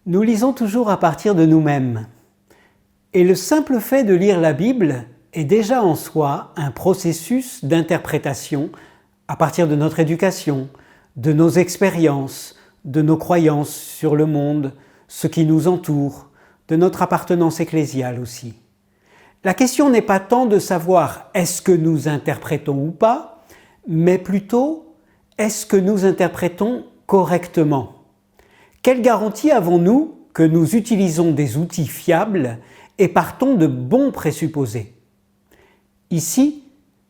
Nous lisons toujours à partir de nous-mêmes. Et le simple fait de lire la Bible est déjà en soi un processus d'interprétation à partir de notre éducation, de nos expériences, de nos croyances sur le monde, ce qui nous entoure, de notre appartenance ecclésiale aussi. La question n'est pas tant de savoir est-ce que nous interprétons ou pas, mais plutôt est-ce que nous interprétons correctement ? Quelle garantie avons-nous que nous utilisons des outils fiables et partons de bons présupposés ? Ici,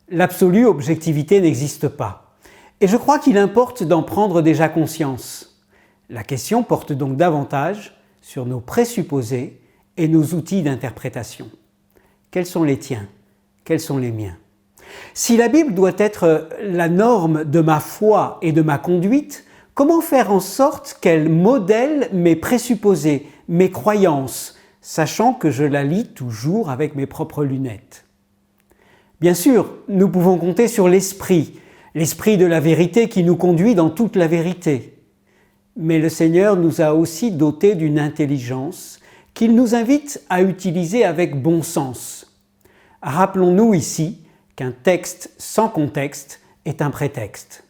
l'absolue objectivité n'existe pas. Et je crois qu'il importe d'en prendre déjà conscience. La question porte donc davantage sur nos présupposés et nos outils d'interprétation. Quels sont les tiens ? Quels sont les miens ? Si la Bible doit être la norme de ma foi et de ma conduite, comment faire en sorte qu'elle modèle mes présupposés, mes croyances, sachant que je la lis toujours avec mes propres lunettes ? Bien sûr, nous pouvons compter sur l'esprit de la vérité qui nous conduit dans toute la vérité. Mais le Seigneur nous a aussi dotés d'une intelligence qu'il nous invite à utiliser avec bon sens. Rappelons-nous ici qu'un texte sans contexte est un prétexte.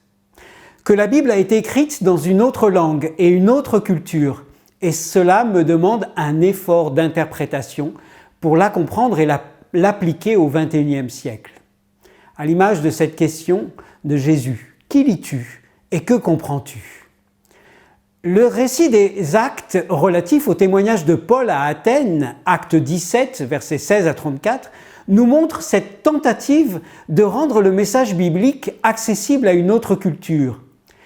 Que la Bible a été écrite dans une autre langue et une autre culture, et cela me demande un effort d'interprétation pour la comprendre et l'appliquer au XXIe siècle. À l'image de cette question de Jésus, qui lis-tu et que comprends-tu ? Le récit des actes relatifs au témoignage de Paul à Athènes, acte 17, versets 16 à 34, nous montre cette tentative de rendre le message biblique accessible à une autre culture.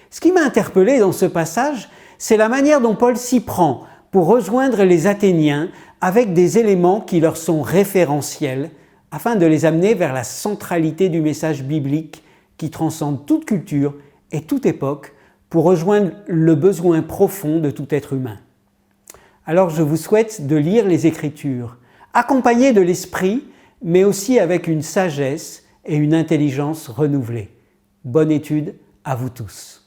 Ce qui m'a interpellé dans ce passage, c'est la manière dont Paul s'y prend pour rejoindre les Athéniens avec des éléments qui leur sont référentiels, afin de les amener vers la centralité du message biblique qui transcende toute culture et toute époque pour rejoindre le besoin profond de tout être humain. Alors je vous souhaite de lire les Écritures, accompagnés de l'Esprit, mais aussi avec une sagesse et une intelligence renouvelées. Bonne étude à vous tous.